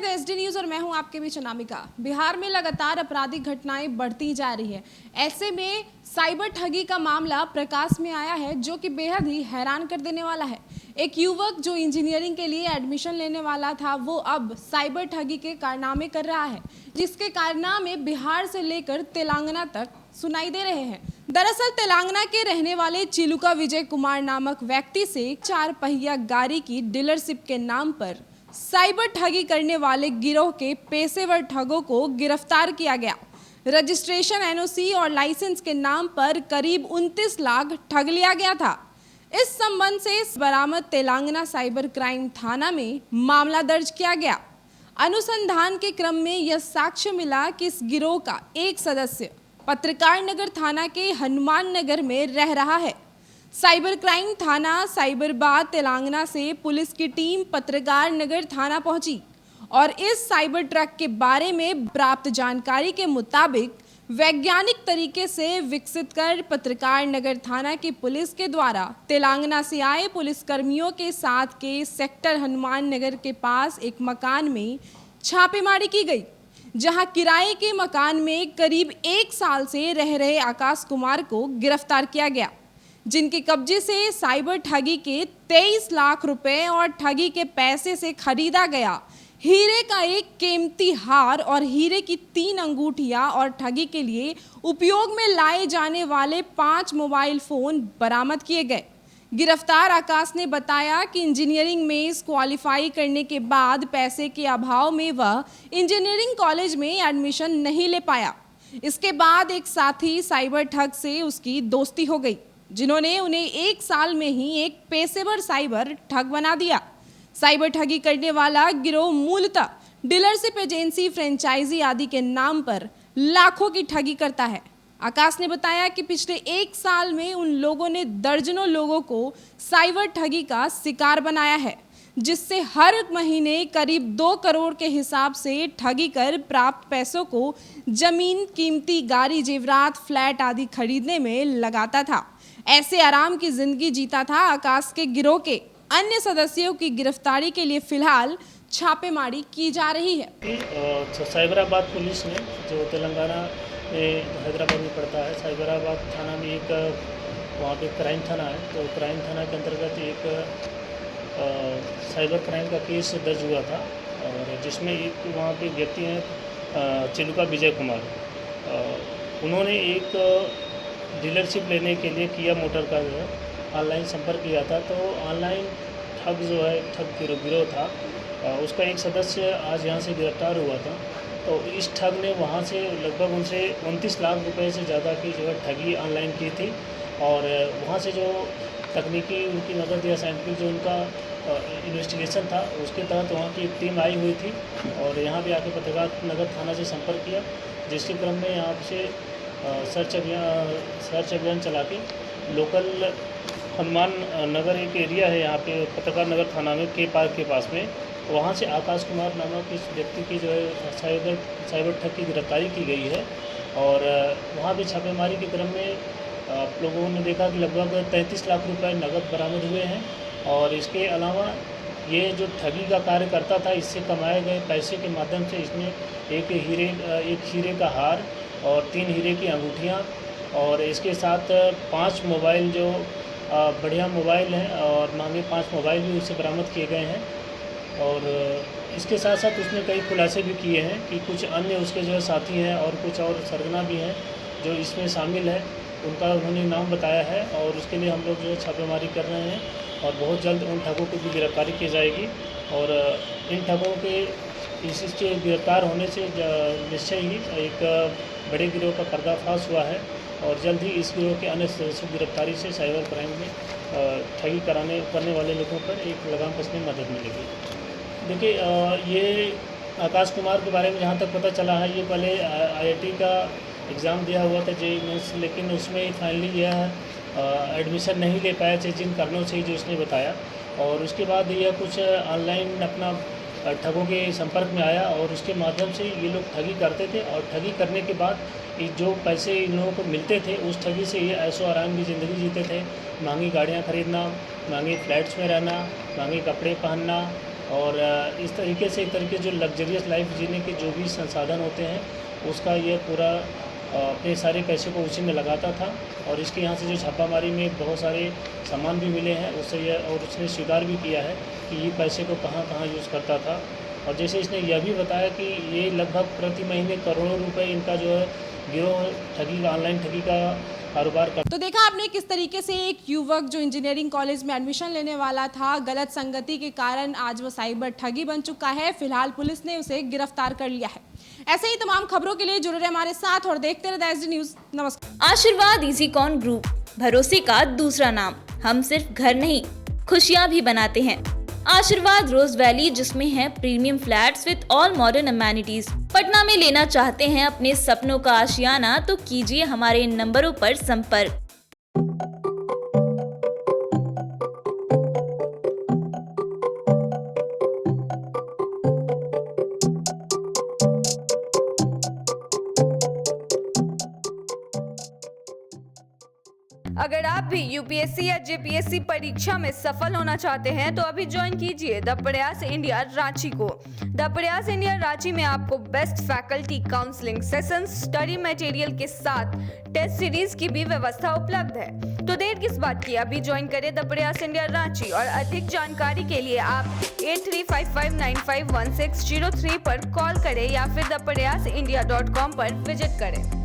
With SD news और मैं हूं आपके बीच अनामिका। बिहार में लगातार आपराधिक घटनाएं बढ़ती जा रही है। ऐसे में साइबर ठगी का मामला प्रकाश में आया है जो कि बेहद ही हैरान कर देने वाला है। एक युवक जो इंजीनियरिंग के लिए एडमिशन लेने वाला था वो अब साइबर ठगी के कारनामे कर रहा है, जिसके कारनामे बिहार से लेकर तेलंगाना तक सुनाई दे रहे हैं। दरअसल तेलंगाना के रहने वाले चिलुका विजय कुमार नामक व्यक्ति से 4 पहिया गाड़ी की डीलरशिप के नाम पर साइबर ठगी करने वाले गिरोह के पेशेवर ठगों को गिरफ्तार किया गया। रजिस्ट्रेशन, एनओसी और लाइसेंस के नाम पर करीब 29 लाख ठग लिया गया था। इस संबंध से बरामद तेलंगाना साइबर क्राइम थाना में मामला दर्ज किया गया। अनुसंधान के क्रम में यह साक्ष्य मिला कि इस गिरोह का एक सदस्य पत्रकार नगर थाना के हनुमान नगर में रह रहा है। साइबर क्राइम थाना साइबराबाद तेलंगाना से पुलिस की टीम पत्रकार नगर थाना पहुंची और इस साइबर ट्रक के बारे में प्राप्त जानकारी के मुताबिक वैज्ञानिक तरीके से विकसित कर पत्रकार नगर थाना की पुलिस के द्वारा तेलंगाना से आए पुलिसकर्मियों के साथ के सेक्टर हनुमान नगर के पास एक मकान में छापेमारी की गई, जहां किराए के मकान में करीब 1 साल से रह रहे आकाश कुमार को गिरफ्तार किया गया, जिनके कब्जे से साइबर ठगी के 23 लाख रुपए और ठगी के पैसे से खरीदा गया हीरे का एक कीमती हार और हीरे की 3 अंगूठियां और ठगी के लिए उपयोग में लाए जाने वाले 5 मोबाइल फोन बरामद किए गए। गिरफ्तार आकाश ने बताया कि इंजीनियरिंग में क्वालिफाई करने के बाद पैसे के अभाव में वह इंजीनियरिंग कॉलेज में एडमिशन नहीं ले पाया। इसके बाद एक साथी साइबर ठग से उसकी दोस्ती हो गई, जिन्होंने उन्हें 1 साल में ही एक पेशेवर साइबर ठग बना दिया। साइबर ठगी करने वाला गिरोह मूलतः डीलरशिप एजेंसी, फ्रेंचाइजी आदि के नाम पर लाखों की ठगी करता है। आकाश ने बताया कि पिछले 1 साल में उन लोगों ने दर्जनों लोगों को साइबर ठगी का शिकार बनाया है, जिससे हर महीने करीब 2 करोड़ के हिसाब से ठगी कर प्राप्त पैसों को जमीन, कीमती गाड़ी, जेवरात, फ्लैट आदि खरीदने में लगाता था। ऐसे आराम की जिंदगी जीता था। आकाश के गिरोह के अन्य सदस्यों की गिरफ्तारी के लिए फिलहाल छापेमारी की जा रही है। साइबराबाद पुलिस ने, जो तेलंगाना में हैदराबाद में पड़ता है, साइबराबाद थाना में एक वहाँ पे क्राइम थाना है, तो क्राइम थाना के अंतर्गत एक साइबर क्राइम का केस दर्ज हुआ था और जिसमें एक वहाँ पे व्यक्ति हैं चिलुका विजय कुमार। उन्होंने एक डीलरशिप लेने के लिए किया मोटर का जो है ऑनलाइन संपर्क किया था। तो ऑनलाइन ठग जो है, ठग गिरोह था, उसका एक सदस्य आज यहाँ से गिरफ्तार हुआ था। तो इस ठग ने वहाँ से लगभग उनसे 29 लाख रुपए से ज़्यादा की जो है ठगी ऑनलाइन की थी और वहाँ से जो तकनीकी उनकी मदद या साइंटिफिक जो उनका इन्वेस्टिगेशन था उसके तहत वहाँ की एक टीम आई हुई थी और यहाँ पे आके पत्रकार नगर थाना से संपर्क किया, जिसके क्रम में यहाँ से सर्च अभियान चला के लोकल हनुमान नगर एक एरिया है यहाँ पे पत्रकार नगर थाना में के पार्क के पास में, वहाँ से आकाश कुमार नामक इस व्यक्ति की जो है साइबर ठग की गिरफ्तारी की गई है। और वहाँ पे छापेमारी के क्रम में आप लोगों ने देखा कि लगभग 33 लाख रुपए नकद बरामद हुए हैं और इसके अलावा ये जो ठगी का कार्य करता था, इससे कमाए गए पैसे के माध्यम से इसने एक हीरे का हार और 3 हीरे की अंगूठियाँ और इसके साथ 5 मोबाइल जो बढ़िया मोबाइल हैं और महंगे 5 मोबाइल भी उससे बरामद किए गए हैं। और इसके साथ साथ उसने कई खुलासे भी किए हैं कि कुछ अन्य उसके जो है साथी हैं और कुछ और सरगना भी हैं जो इसमें शामिल है, उनका उन्होंने नाम बताया है और उसके लिए हम लोग जो है छापेमारी कर रहे हैं और बहुत जल्द उन ठगों की भी गिरफ्तारी की जाएगी। और इन ठगों के इसके गिरफ्तार होने से निश्चय ही एक बड़े गिरोह का पर्दाफाश हुआ है और जल्द ही इस गिरोह के अन्य सदस्यों की गिरफ्तारी से साइबर क्राइम में ठगी करने वाले लोगों पर एक लगाम कसने में मदद मिलेगी। देखिए, ये आकाश कुमार के बारे में जहाँ तक पता चला है, ये पहले IIT का एग्ज़ाम दिया हुआ था JEE मेंस, लेकिन उसमें फाइनली यह एडमिशन नहीं ले पाया जिन कारणों से जो उसने बताया। और उसके बाद यह कुछ ऑनलाइन अपना ठगों के संपर्क में आया और उसके माध्यम से ये लोग ठगी करते थे और ठगी करने के बाद ये जो पैसे इन लोगों को मिलते थे उस ठगी से ये ऐशो आराम की ज़िंदगी जीते थे। महंगी गाड़ियाँ खरीदना, महंगे फ्लैट्स में रहना, महंगे कपड़े पहनना और इस तरीके से एक तरीके जो लग्जरियस लाइफ जीने के जो भी संसाधन होते हैं उसका ये पूरा अपने सारे पैसे को उसी में लगाता था। और इसके यहाँ से जो छापामारी में बहुत सारे सामान भी मिले हैं उससे यह, और उसने स्वीकार भी किया है कि ये पैसे को कहाँ कहाँ यूज़ करता था। और जैसे इसने यह भी बताया कि ये लगभग प्रति महीने करोड़ों रुपए इनका जो है गिरोह ठगी, ऑनलाइन ठगी का कारोबार कर। तो देखा आपने किस तरीके से एक युवक जो इंजीनियरिंग कॉलेज में एडमिशन लेने वाला था, गलत संगति के कारण आज वो साइबर ठगी बन चुका है। फिलहाल पुलिस ने उसे गिरफ्तार कर लिया है। ऐसे ही तमाम खबरों के लिए जुड़े रहे हमारे साथ और देखते रहे एसडी न्यूज। नमस्कार। आशीर्वाद इजीकॉन ग्रुप, भरोसे का दूसरा नाम। हम सिर्फ घर नहीं, खुशियां भी बनाते हैं। आशीर्वाद रोज वैली, जिसमें है premium flats with all modern amenities. Patna में लेना चाहते हैं अपने सपनों का आशियाना, तो कीजिए हमारे इन नंबरों पर संपर्क। अगर आप भी यूपीएससी या जेपीएससी परीक्षा में सफल होना चाहते हैं तो अभी ज्वाइन कीजिए द प्रयास इंडिया रांची को। द प्रयास इंडिया रांची में आपको best faculty, counselling sessions, study material के साथ टेस्ट सीरीज की भी व्यवस्था उपलब्ध है। तो देर किस बात की, अभी ज्वाइन करें द प्रयास इंडिया रांची। और अधिक जानकारी के लिए आप 8355951603 पर कॉल करें या फिर thepryasindia.com पर विजिट करें।